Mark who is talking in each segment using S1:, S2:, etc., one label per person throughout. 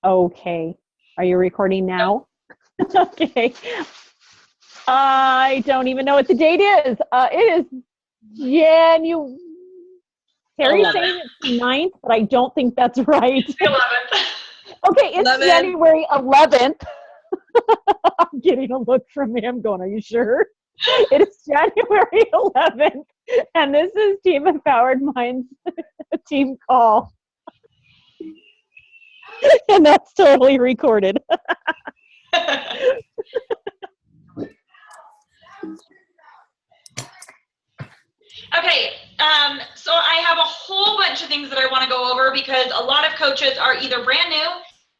S1: Okay. Are you recording now? Okay. I don't even know what the date is. It is January. Terry's saying it's the 9th, but I don't think that's right.
S2: It's the 11th.
S1: Okay, it's January 11th. I'm getting a look from him going, are you sure? It is January 11th, and this is Team Empowered Minds team call. And that's totally recorded.
S2: Okay, so I have a whole bunch of things that I want to go over because a lot of coaches are either brand new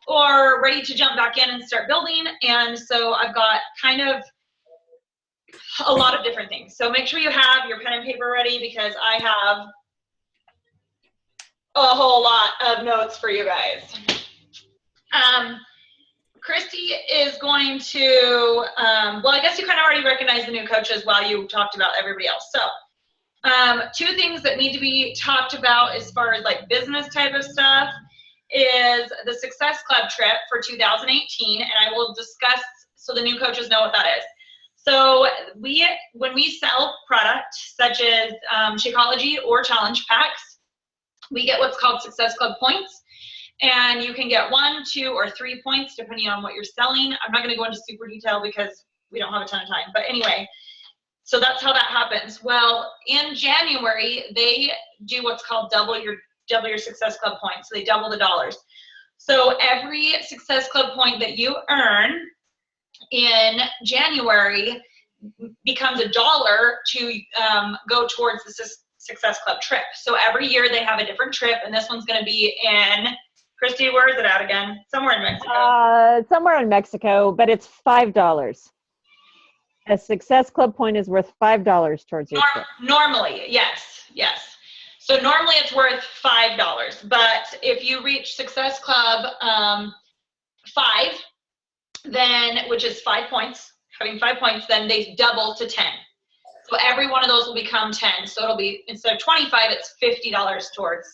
S2: or ready to jump back in and start building, and so I've got kind of a lot of different things. So make sure you have your pen and paper ready because I have a whole lot of notes for you guys. Christy is going to, well, I guess you kind of already recognize the new coaches while you talked about everybody else. So two things that need to be talked about as far as like business type of stuff is the Success Club trip for 2018, and I will discuss so the new coaches know what that is. So when we sell products such as Shakeology or challenge packs, we get what's called Success Club points, and you can get 1, 2, or 3 points depending on what you're selling. I'm not going to go into super detail because we don't have a ton of time, but anyway, so that's how that happens. Well, in January, they do what's called double your Success Club points. So they double the dollars. So every Success Club point that you earn in January becomes $1 to go towards the Success Club trip. So every year they have a different trip, and this one's going to be in, Christy, where is it at again? Somewhere in Mexico.
S1: Somewhere in Mexico, but it's $5. A Success Club point is worth $5 towards your trip.
S2: Normally, yes. So normally it's worth $5, but if you reach Success Club 5, then, which is 5 points, having 5 points, then they double to 10. So every one of those will become 10. So it'll be, instead of 25, it's $50 towards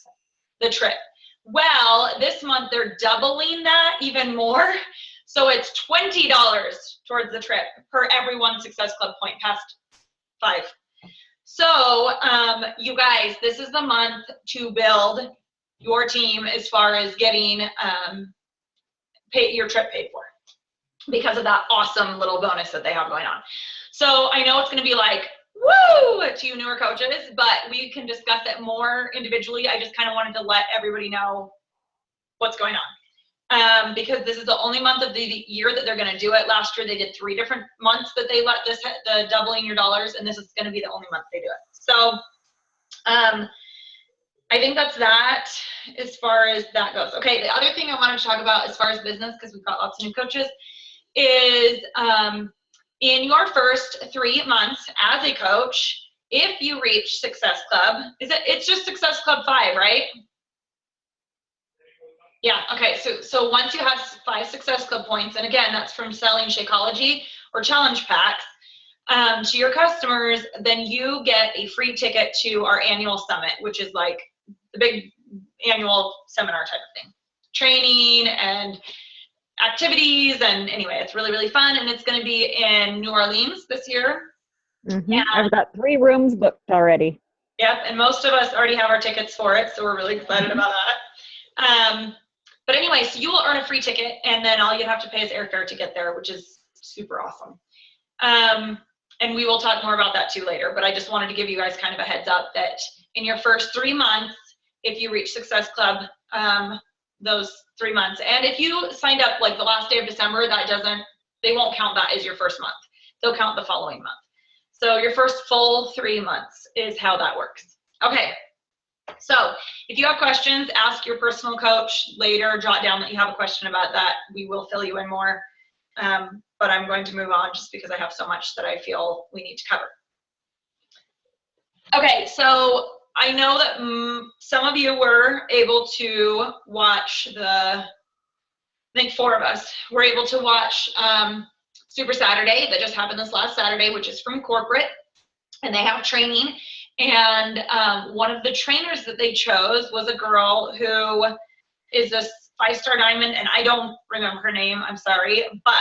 S2: the trip. Well, this month they're doubling that even more. So it's $20 towards the trip per every one Success Club point past 5. So you guys, this is the month to build your team as far as getting your trip paid for because of that awesome little bonus that they have going on. So I know it's going to be like, woo, to you newer coaches, but we can discuss it more individually. I just kind of wanted to let everybody know what's going on. Because this is the only month of the year that they're going to do it. Last year they did 3 different months that they let the doubling your dollars, and this is going to be the only month they do it. So I think that's that as far as that goes. Okay, the other thing I wanted to talk about as far as business, because we've got lots of new coaches, is in your first 3 months as a coach, if you reach Success Club, it's just Success Club 5, right? Yeah, okay, so once you have 5 Success Club points, and again, that's from selling Shakeology or challenge packs to your customers, then you get a free ticket to our annual summit, which is like the big annual seminar type of thing. Training and activities, and anyway, it's really, really fun, and it's going to be in New Orleans this year.
S1: Mm-hmm. I've got 3 rooms booked already.
S2: Yep, and most of us already have our tickets for it, so we're really excited about that. But anyway, so you will earn a free ticket, and then all you have to pay is airfare to get there, which is super awesome. And we will talk more about that too later, but I just wanted to give you guys kind of a heads up that in your first 3 months, if you reach Success Club, those 3 months, and if you signed up like the last day of December, they won't count that as your first month. They'll count the following month. So your first full 3 months is how that works. Okay. So if you have questions, ask your personal coach later, jot down that you have a question about that. We will fill you in more, but I'm going to move on just because I have so much that I feel we need to cover. Okay, so I know that some of you were able to watch I think 4 of us were able to watch Super Saturday that just happened this last Saturday, which is from corporate, and they have training. And one of the trainers that they chose was a girl who is 5-star diamond, and I don't remember her name, I'm sorry, but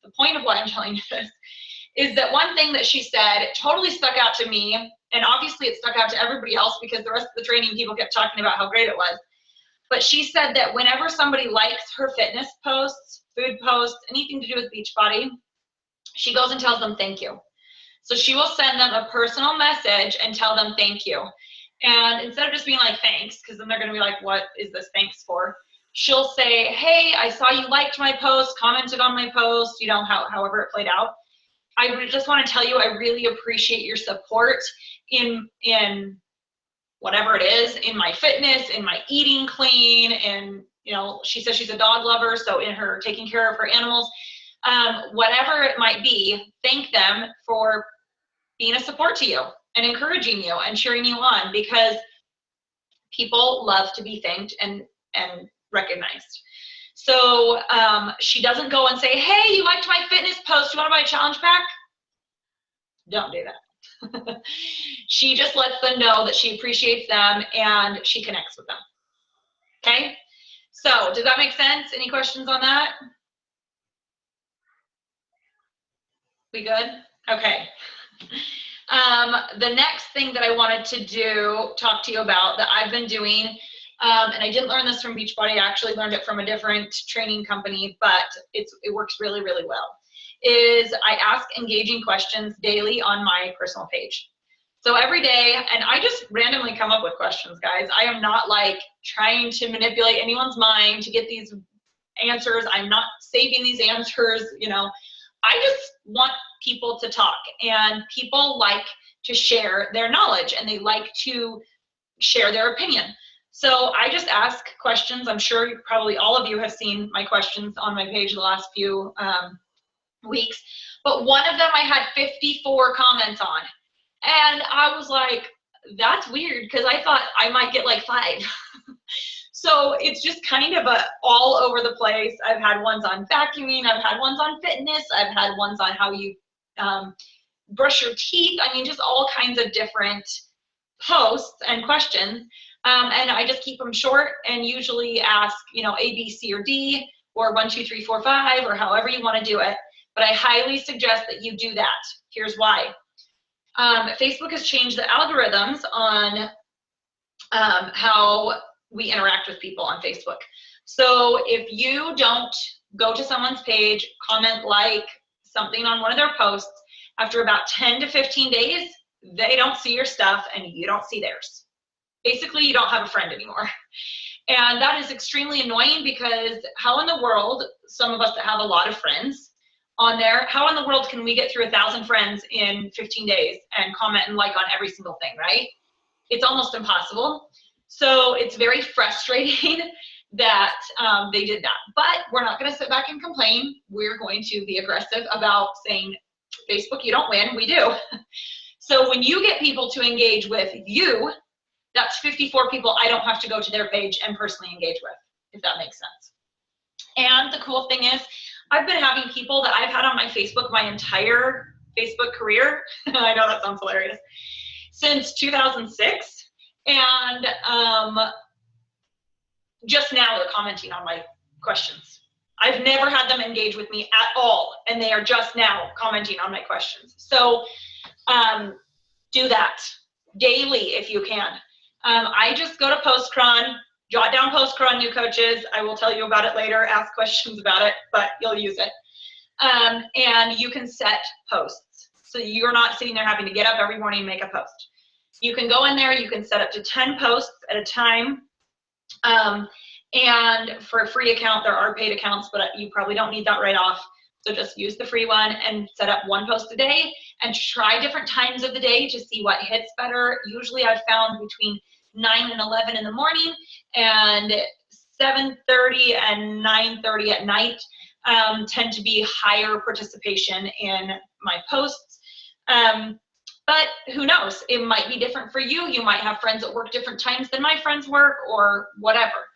S2: the point of why I'm telling you this is that one thing that she said totally stuck out to me, and obviously it stuck out to everybody else because the rest of the training people kept talking about how great it was. But she said that whenever somebody likes her fitness posts, food posts, anything to do with Beachbody, she goes and tells them thank you. So she will send them a personal message and tell them thank you. And instead of just being like, thanks, because then they're going to be like, what is this thanks for? She'll say, hey, I saw you liked my post, commented on my post, you know, however it played out. I just want to tell you, I really appreciate your support in whatever it is, in my fitness, in my eating clean, and, you know, she says she's a dog lover, so in her taking care of her animals, whatever it might be, thank them for being a support to you and encouraging you and cheering you on, because people love to be thanked and recognized. So she doesn't go and say, hey, you liked my fitness post, you want to buy a challenge pack? Don't do that. She just lets them know that she appreciates them and she connects with them. Okay? So does that make sense? Any questions on that? We good? Okay. The next thing that I wanted to talk to you about that I've been doing, and I didn't learn this from Beachbody, I actually learned it from a different training company, but it works really, really well, is I ask engaging questions daily on my personal page. So every day, and I just randomly come up with questions, guys. I am not like trying to manipulate anyone's mind to get these answers. I'm not saving these answers, you know. I just want people to talk, and people like to share their knowledge and they like to share their opinion. So I just ask questions. I'm sure probably all of you have seen my questions on my page the last few weeks, but one of them I had 54 comments on, and I was like, that's weird, because I thought I might get like 5. So it's just kind of all over the place. I've had ones on vacuuming, I've had ones on fitness, I've had ones on how you brush your teeth. I mean, just all kinds of different posts and questions. And I just keep them short and usually ask, you know, A, B, C, or D, or 1, 2, 3, 4, 5, or however you want to do it. But I highly suggest that you do that. Here's why. Facebook has changed the algorithms on how we interact with people on Facebook. So if you don't go to someone's page, comment, like something on one of their posts, after about 10 to 15 days, they don't see your stuff and you don't see theirs. Basically, you don't have a friend anymore. And that is extremely annoying, because how in the world, some of us that have a lot of friends on there, how in the world can we get through 1,000 friends in 15 days and comment and like on every single thing, right? It's almost impossible. So it's very frustrating that they did that. But we're not going to sit back and complain. We're going to be aggressive about saying, Facebook, you don't win, we do. So when you get people to engage with you, that's 54 people I don't have to go to their page and personally engage with, if that makes sense. And the cool thing is, I've been having people that I've had on my Facebook my entire Facebook career. I know that sounds hilarious. Since 2006. And just now they're commenting on my questions. I've never had them engage with me at all, and they are just now commenting on my questions. So do that daily if you can. I just go to Postcron, jot down Postcron new coaches. I will tell you about it later, ask questions about it, but you'll use it. And you can set posts. So you're not sitting there having to get up every morning and make a post. You can go in there, you can set up to 10 posts at a time. And for a free account, there are paid accounts, but you probably don't need that right off. So just use the free one and set up 1 post a day and try different times of the day to see what hits better. Usually I've found between 9 and 11 in the morning and 7:30 and 9:30 at night tend to be higher participation in my posts. But who knows? It might be different for you. You might have friends that work different times than my friends work, or whatever.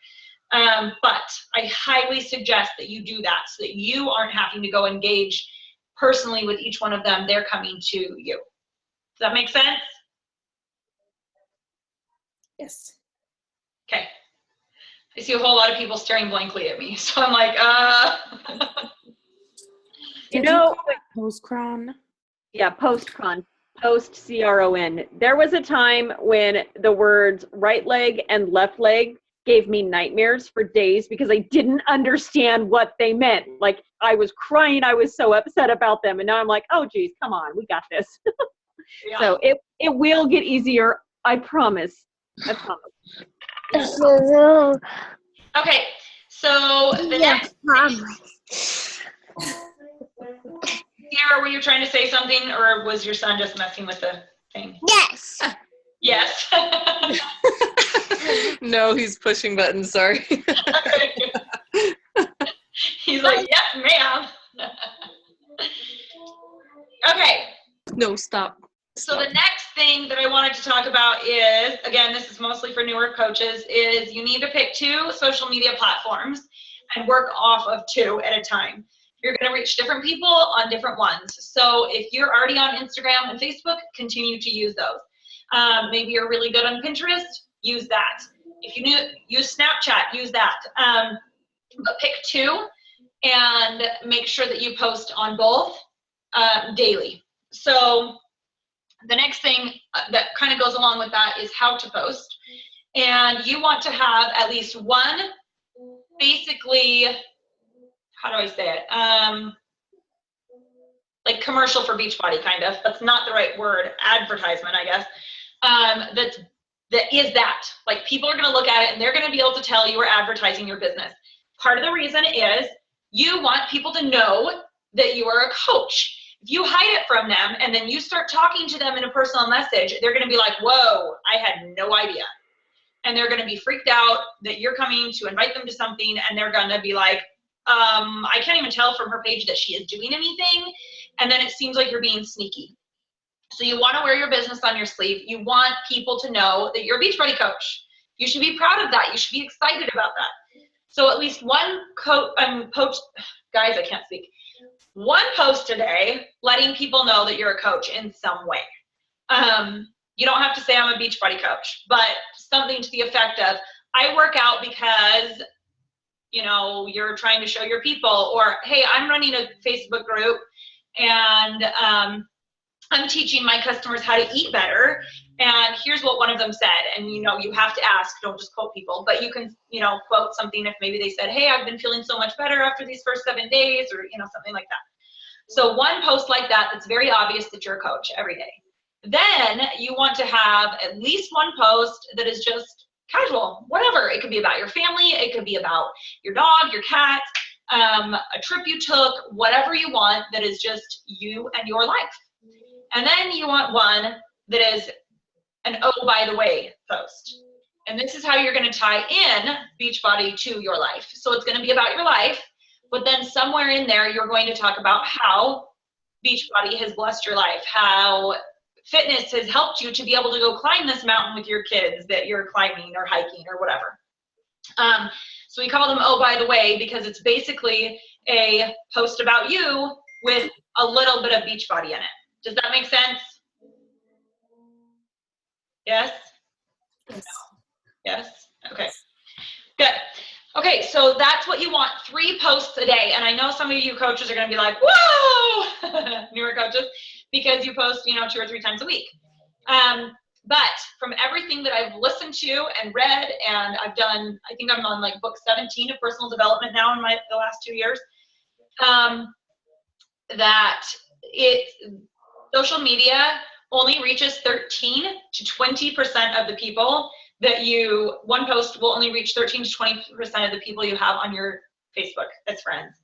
S2: But I highly suggest that you do that so that you aren't having to go engage personally with each one of them. They're coming to you. Does that make sense?
S3: Yes.
S2: Okay. I see a whole lot of people staring blankly at me. So I'm like,
S1: You know,
S3: post-cron?
S1: Yeah, post-cron, post-CRON. There was a time when the words right leg and left leg gave me nightmares for days because I didn't understand what they meant. Like, I was crying. I was so upset about them. And now I'm like, oh, geez, come on. We got this.
S2: yeah.
S1: So it will get easier. I promise. I promise.
S2: Okay, so the next Sierra, were you trying to say something, or was your son just messing with the thing?
S4: Yes.
S2: Yes.
S3: No, he's pushing buttons, sorry.
S2: He's like, yes, ma'am. Okay.
S3: No, stop.
S2: So the next thing that I wanted to talk about is, again, this is mostly for newer coaches, is you need to pick 2 social media platforms and work off of 2 at a time. You're going to reach different people on different ones. So if you're already on Instagram and Facebook, continue to use those. Maybe you're really good on Pinterest, use that. If you use Snapchat, use that. But pick 2 and make sure that you post on both daily. So the next thing that kind of goes along with that is how to post. And you want to have at least one, basically, how do I say it? Like commercial for Beachbody, kind of. That's not the right word. Advertisement, I guess. That is that. Like, people are going to look at it and they're going to be able to tell you are advertising your business. Part of the reason is you want people to know that you are a coach. If you hide it from them and then you start talking to them in a personal message, they're going to be like, whoa, I had no idea. And they're going to be freaked out that you're coming to invite them to something, and they're going to be like, I can't even tell from her page that she is doing anything. And then it seems like you're being sneaky. So you want to wear your business on your sleeve. You want people to know that you're a Beachbody coach. You should be proud of that. You should be excited about that. So at least one post, guys, I can't speak. One post a day, letting people know that you're a coach in some way. You don't have to say I'm a Beachbody coach, but something to the effect of, I work out because, you know, you're trying to show your people, or, hey, I'm running a Facebook group and I'm teaching my customers how to eat better, and here's what one of them said. And, you know, you have to ask, don't just quote people, but you can, you know, quote something if maybe they said, hey, I've been feeling so much better after these first 7 days, or, you know, something like that. So one post like that, that's very obvious that you're a coach every day. Then you want to have at least one post that is just casual, whatever. It could be about your family. It could be about your dog, your cat, a trip you took, whatever you want that is just you and your life. And then you want one that is an oh, by the way post. And this is how you're going to tie in Beachbody to your life. So it's going to be about your life, but then somewhere in there, you're going to talk about how Beachbody has blessed your life, how fitness has helped you to be able to go climb this mountain with your kids that you're climbing or hiking or whatever. So we call them oh, by the way, because it's basically a post about you with a little bit of Beachbody in it. Does that make sense? Yes?
S3: Yes.
S2: Yes? Okay. Good. Okay, so that's what you want, 3 posts a day. And I know some of you coaches are going to be like, whoa, newer coaches, because you post, you know, 2 or 3 times a week. But from everything that I've listened to and read, and I've done, I think I'm on like book 17 of personal development now in the last 2 years, that social media only reaches 13 to 20% of the people that one post will only reach 13 to 20% of the people you have on your Facebook as friends,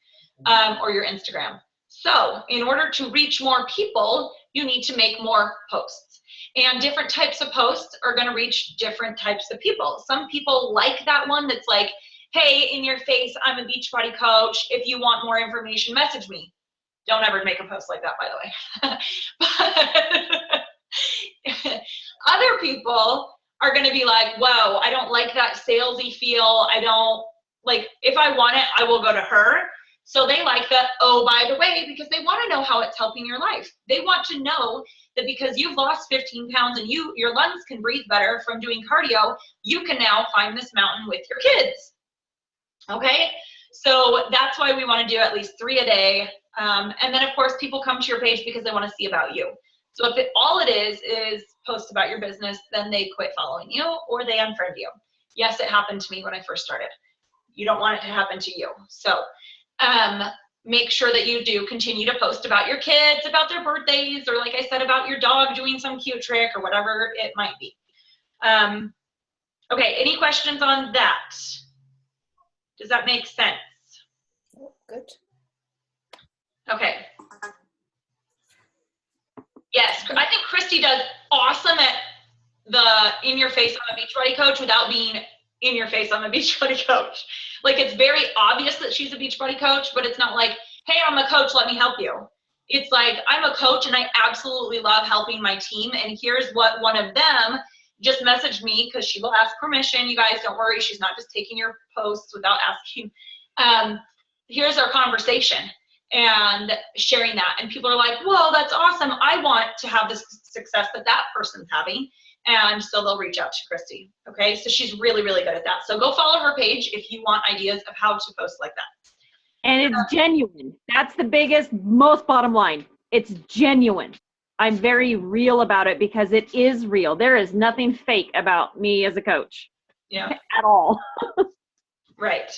S2: or your Instagram. So in order to reach more people, you need to make more posts. And different types of posts are going to reach different types of people. Some people like that one that's like, hey, in your face, I'm a Beachbody coach. If you want more information, message me. Don't ever make a post like that, by the way. But other people are going to be like, whoa, I don't like that salesy feel. I don't, like, if I want it, I will go to her. So they like the, oh, by the way, because they want to know how it's helping your life. They want to know that because you've lost 15 pounds and your lungs can breathe better from doing cardio, you can now climb this mountain with your kids Okay, so that's why we want to do at least 3 a day. And then of course people come to your page because they want to see about you. So if all it is post about your business, then they quit following you or they unfriend you. Yes, it happened to me when I first started. You don't want it to happen to you. So make sure that you do continue to post about your kids, about their birthdays, or like I said, about your dog doing some cute trick or whatever it might be. Okay, any questions on that? Does that make sense?
S4: Good.
S2: Okay. Yes, I think Christy does awesome at the in your face I'm a Beachbody coach without being in your face I'm a Beachbody coach. Like it's very obvious that she's a Beachbody coach, but it's not like, hey, I'm a coach, let me help you. It's like, I'm a coach and I absolutely love helping my team. And here's what one of them just messaged me, because she will ask permission. You guys don't worry, she's not just taking your posts without asking. Here's our conversation and sharing that. And people are like, whoa, that's awesome. I want to have this success that that person's having. And so they'll reach out to Christy. Okay, so she's really, really good at that. So go follow her page if you want ideas of how to post like that.
S1: And it's genuine. That's the biggest, most bottom line. It's genuine. I'm very real about it because it is real. There is nothing fake about me as a coach.
S2: Yeah.
S1: At all.
S2: Right.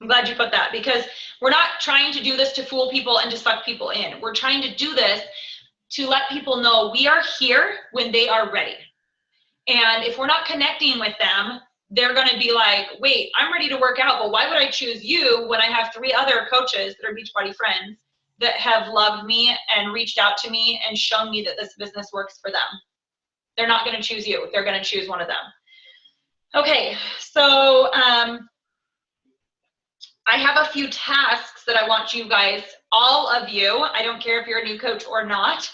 S2: I'm glad you put that, because we're not trying to do this to fool people and to suck people in. We're trying to do this to let people know we are here when they are ready. And if we're not connecting with them, they're going to be like, wait, I'm ready to work out, but why would I choose you when I have 3 other coaches that are Beachbody friends that have loved me and reached out to me and shown me that this business works for them? They're not going to choose you. They're going to choose one of them. Okay, so I have a few tasks that I want you guys, all of you, I don't care if you're a new coach or not,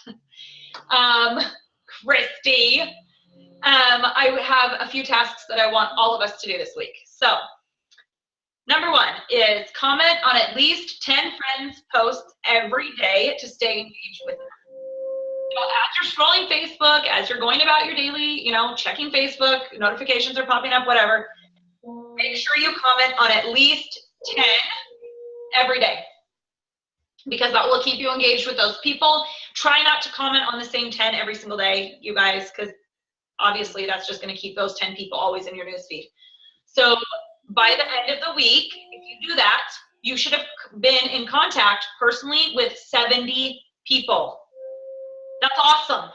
S2: Christy, I have a few tasks that I want all of us to do this week. So, number 1 is comment on at least 10 friends' posts every day to stay engaged with them. So as you're scrolling Facebook, as you're going about your daily, checking Facebook, notifications are popping up, whatever, make sure you comment on at least 10 every day, because that will keep you engaged with those people. Try not to comment on the same 10 every single day, you guys, because obviously that's just going to keep those 10 people always in your newsfeed. So by the end of the week, if you do that, you should have been in contact personally with 70 people. That's awesome. And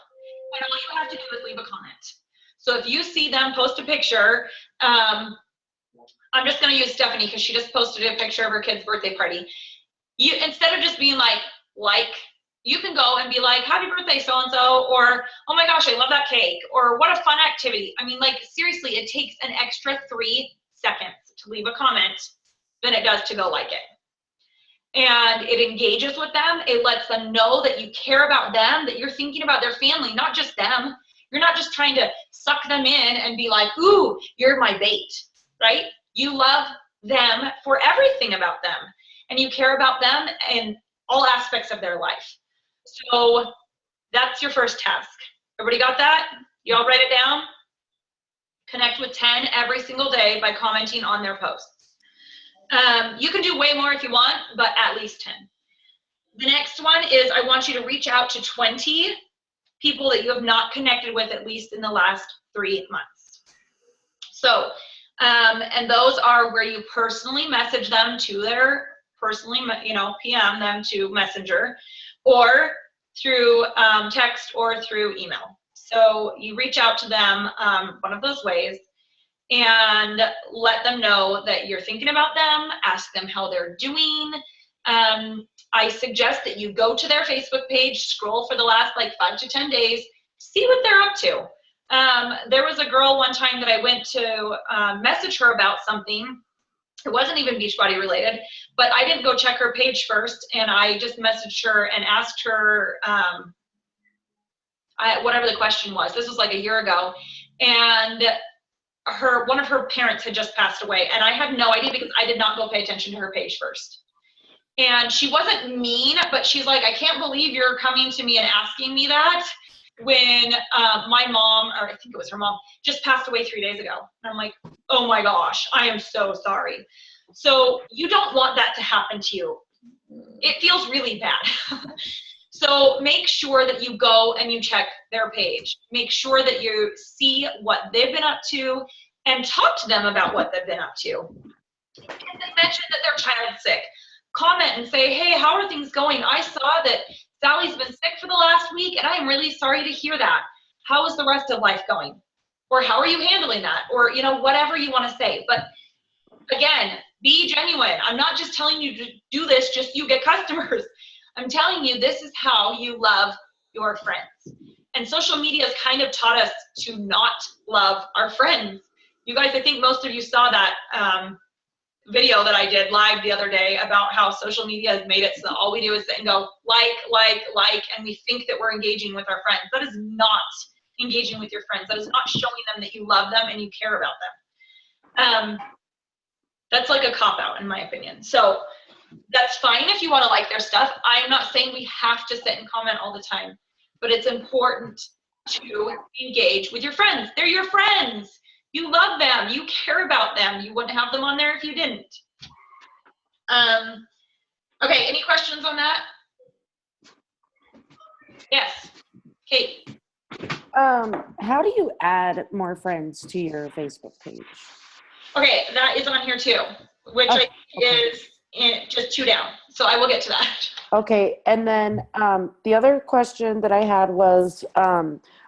S2: all you have to do is leave a comment. So if you see them post a picture, I'm just going to use Stephanie because she just posted a picture of her kid's birthday party. You, instead of just being like, you can go and be like, happy birthday, so-and-so, or, oh my gosh, I love that cake, or what a fun activity. I mean, like, seriously, it takes an extra 3 seconds to leave a comment than it does to go like it. And it engages with them. It lets them know that you care about them, that you're thinking about their family, not just them. You're not just trying to suck them in and be like, ooh, you're my bait, right? You love them for everything about them, and you care about them in all aspects of their life. So that's your first task. Everybody got that? You all write it down? Connect with 10 every single day by commenting on their posts. You can do way more if you want, but at least 10. The next one is I want you to reach out to 20 people that you have not connected with at least in the last 3 months. So, and those are where you personally message them to their PM them to Messenger, or through text or through email. So you reach out to them one of those ways and let them know that you're thinking about them, ask them how they're doing. I suggest that you go to their Facebook page, scroll for the last 5 to 10 days, see what they're up to. There was a girl one time that I went to message her about something. It wasn't even Beachbody related, but I didn't go check her page first, and I just messaged her and asked her whatever the question was. This was like a year ago, and one of her parents had just passed away, and I had no idea because I did not go pay attention to her page first. And she wasn't mean, but she's like, I can't believe you're coming to me and asking me that when my mom, or I think it was her mom, just passed away 3 days ago. And I'm like, oh my gosh, I am so sorry. So you don't want that to happen to you. It feels really bad. So make sure that you go and you check their page. Make sure that you see what they've been up to and talk to them about what they've been up to. If they mention that their child's sick, comment and say, hey, how are things going? I saw that Sally's been sick for the last week and I am really sorry to hear that. How is the rest of life going? Or how are you handling that? Or, you know, whatever you want to say. But again, be genuine. I'm not just telling you to do this just so you get customers. I'm telling you, this is how you love your friends. And social media has kind of taught us to not love our friends. You guys, I think most of you saw that video that I did live the other day about how social media has made it so that all we do is sit and go like, and we think that we're engaging with our friends. That is not engaging with your friends. That is not showing them that you love them and you care about them. That's like a cop-out in my opinion. So that's fine if you want to like their stuff. I'm not saying we have to sit and comment all the time, but it's important to engage with your friends. They're your friends. You love them. You care about them. You wouldn't have them on there if you didn't. Okay, any questions on that? Yes, Kate.
S4: How do you add more friends to your Facebook page?
S2: Okay, that is on here too, which I think is just 2 down. So I will get to that.
S4: Okay, and then the other question that I had was,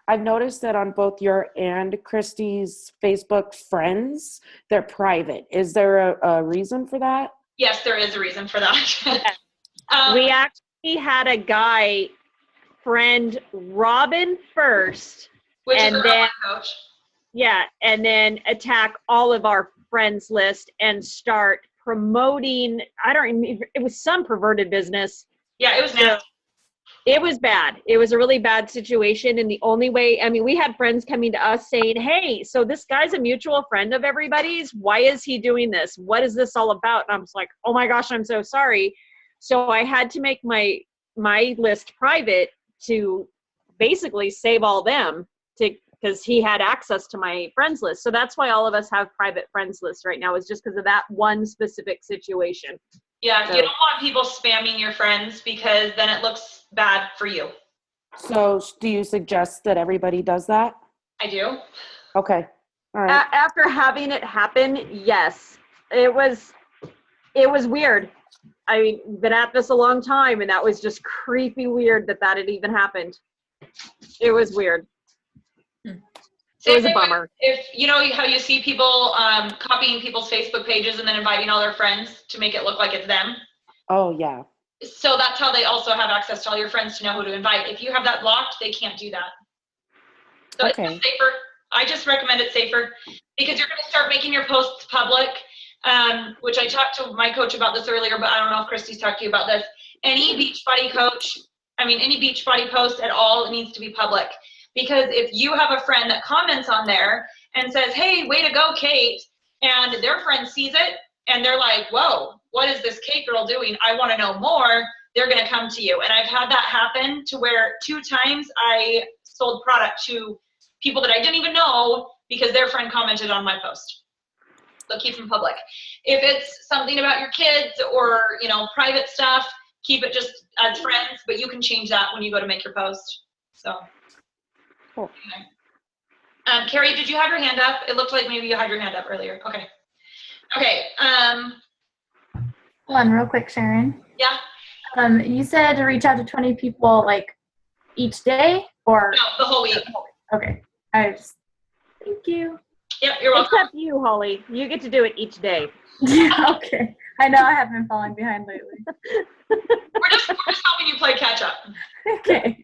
S4: I've noticed that on both your and Christy's Facebook friends, they're private. Is there a reason for that?
S2: Yes, there is a reason for that.
S1: We actually had a guy friend Robin first,
S2: Which
S1: and
S2: is
S1: then
S2: our coach.
S1: yeah, and then attack all of our friends list and start promoting. I don't remember. It was some perverted business.
S2: Yeah, it was nasty.
S1: It was bad. It was a really bad situation. And the only way, I mean, we had friends coming to us saying, hey, so this guy's a mutual friend of everybody's. Why is he doing this? What is this all about? And I was like, oh my gosh, I'm so sorry. So I had to make my list private to basically save all them, because he had access to my friends list. So that's why all of us have private friends lists right now, is just because of that one specific situation.
S2: Yeah, you don't want people spamming your friends because then it looks bad for you.
S4: So do you suggest that everybody does that?
S2: I do.
S4: Okay. All right.
S1: After having it happen, yes. It was weird. I mean, been at this a long time, and that was just creepy weird that had even happened. It was weird. It was a bummer.
S2: If you know how you see people copying people's Facebook pages and then inviting all their friends to make it look like it's them.
S4: Oh, yeah.
S2: So that's how they also have access to all your friends to know who to invite. If you have that blocked, they can't do that. So
S4: Okay.
S2: It's safer. I just recommend it safer because you're going to start making your posts public, which I talked to my coach about this earlier, but I don't know if Christy's talked to you about this. Any Beachbody post at all needs to be public. Because if you have a friend that comments on there and says, hey, way to go, Kate, and their friend sees it and they're like, whoa, what is this Kate girl doing? I want to know more. They're going to come to you. And I've had that happen to where 2 times I sold product to people that I didn't even know because their friend commented on my post. So keep them public. If it's something about your kids or, you know, private stuff, keep it just as friends, but you can change that when you go to make your post. So.
S4: Cool.
S2: Okay. Carrie, did you have your hand up? It looked like maybe you had your hand up earlier. Okay. Okay.
S5: Hold on real quick, Sharon.
S2: Yeah.
S5: You said to reach out to 20 people like each day or?
S2: No, the whole week.
S5: Okay. Thank you.
S2: Yep, you're welcome.
S1: Except you, Holly. You get to do it each day.
S5: Okay. I know I have been falling behind lately.
S2: We're just helping you play catch up.
S5: Okay.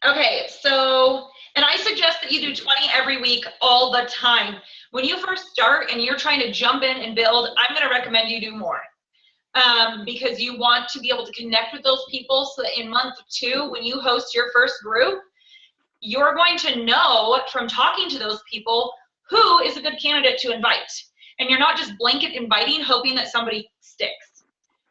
S2: Okay, so, and I suggest that you do 20 every week all the time. When you first start and you're trying to jump in and build, I'm going to recommend you do more. Because you want to be able to connect with those people so that in month 2, when you host your first group, you're going to know from talking to those people who is a good candidate to invite. And you're not just blanket inviting, hoping that somebody sticks.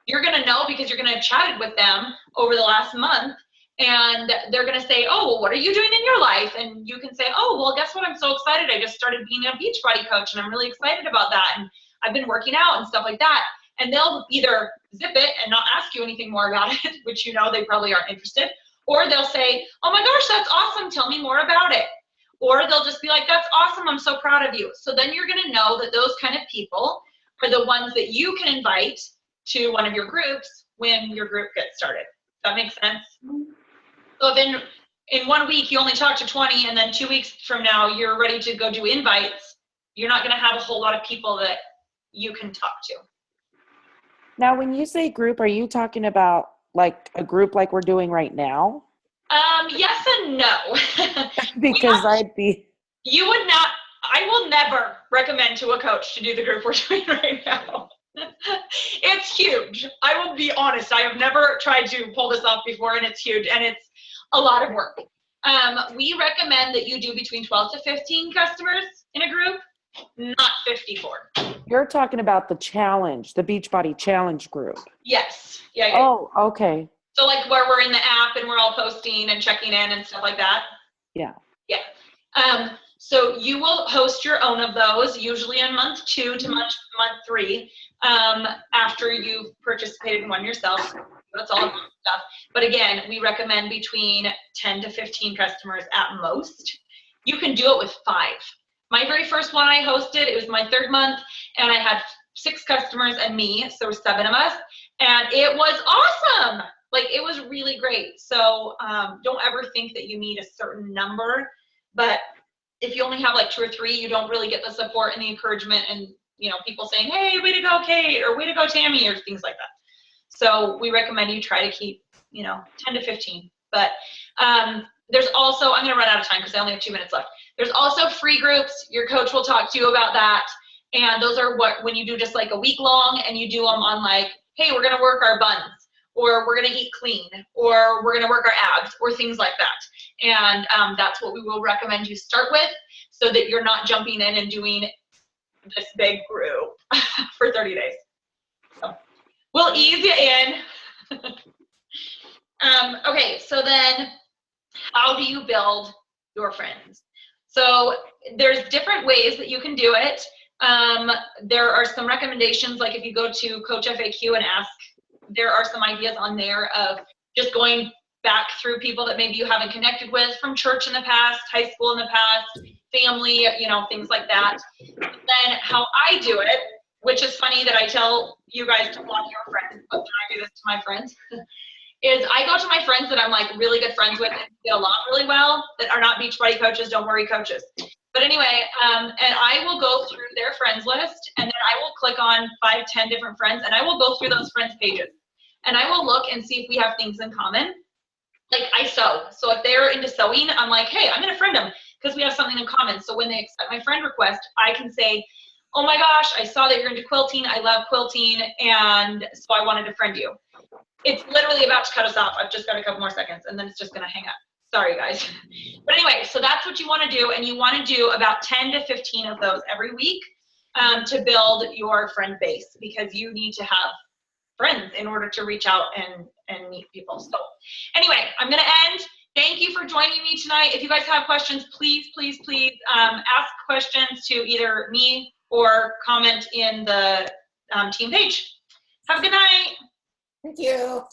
S2: You're going to know because you're going to have chatted with them over the last month. And they're going to say, oh, well, what are you doing in your life? And you can say, oh, well, guess what? I'm so excited. I just started being a Beachbody coach and I'm really excited about that. And I've been working out and stuff like that. And they'll either zip it and not ask you anything more about it, which you know they probably aren't interested, or they'll say, oh my gosh, that's awesome, tell me more about it. Or they'll just be like, that's awesome, I'm so proud of you. So then you're gonna know that those kind of people are the ones that you can invite to one of your groups when your group gets started. Does that make sense? So if in 1 week you only talk to 20 and then 2 weeks from now you're ready to go do invites, you're not gonna have a whole lot of people that you can talk to.
S4: Now, when you say group, are you talking about like a group like we're doing right now?
S2: Yes and no.
S4: Because I'd be.
S2: You would not, I will never recommend to a coach to do the group we're doing right now. It's huge. I will be honest. I have never tried to pull this off before, and it's huge, and it's a lot of work. We recommend that you do between 12 to 15 customers in a group, not 54.
S4: You're talking about the challenge, the Beachbody Challenge group.
S2: Yes. Yeah.
S4: Oh, okay.
S2: So like where we're in the app and we're all posting and checking in and stuff like that.
S4: Yeah.
S2: Yeah. So you will host your own of those, usually in month 2 to month 3, after you've participated in one yourself. That's all about stuff. But again, we recommend between 10 to 15 customers at most. You can do it with 5. My very first one I hosted, it was my 3rd month, and I had 6 customers and me, so there were 7 of us, and it was awesome. Like, it was really great. So don't ever think that you need a certain number, but if you only have like 2 or 3, you don't really get the support and the encouragement and, you know, people saying, hey, way to go, Kate, or way to go, Tammy, or things like that. So we recommend you try to keep, 10 to 15. But there's also, I'm going to run out of time because I only have 2 minutes left. There's also free groups. Your coach will talk to you about that. And those are when you do just like a week long and you do them on like, hey, we're going to work our buns, or we're going to eat clean, or we're going to work our abs, or things like that. And that's what we will recommend you start with, so that you're not jumping in and doing this big group for 30 days. So we'll ease you in. Okay, so then how do you build your friends? So there's different ways that you can do it. There are some recommendations, like if you go to Coach FAQ and ask, there are some ideas on there of just going back through people that maybe you haven't connected with from church in the past, high school in the past, family, things like that. Then how I do it, which is funny that I tell you guys to block your friends, but then I do this to my friends, is I go to my friends that I'm like really good friends with and get along really well, that are not Beachbody coaches, don't worry coaches. But anyway, and I will go through their friends list, and then I will click on 5, 10 different friends, and I will go through those friends pages. And I will look and see if we have things in common. Like I sew. So if they're into sewing, I'm like, hey, I'm going to friend them because we have something in common. So when they accept my friend request, I can say, oh my gosh, I saw that you're into quilting. I love quilting. And so I wanted to friend you. It's literally about to cut us off. I've just got a couple more seconds and then it's just going to hang up. Sorry, guys. But anyway, so that's what you want to do. And you want to do about 10 to 15 of those every week to build your friend base, because you need to have friends in order to reach out and meet people. So anyway, I'm going to end. Thank you for joining me tonight. If you guys have questions, please ask questions to either me or comment in the team page. Have a good night.
S6: Thank you.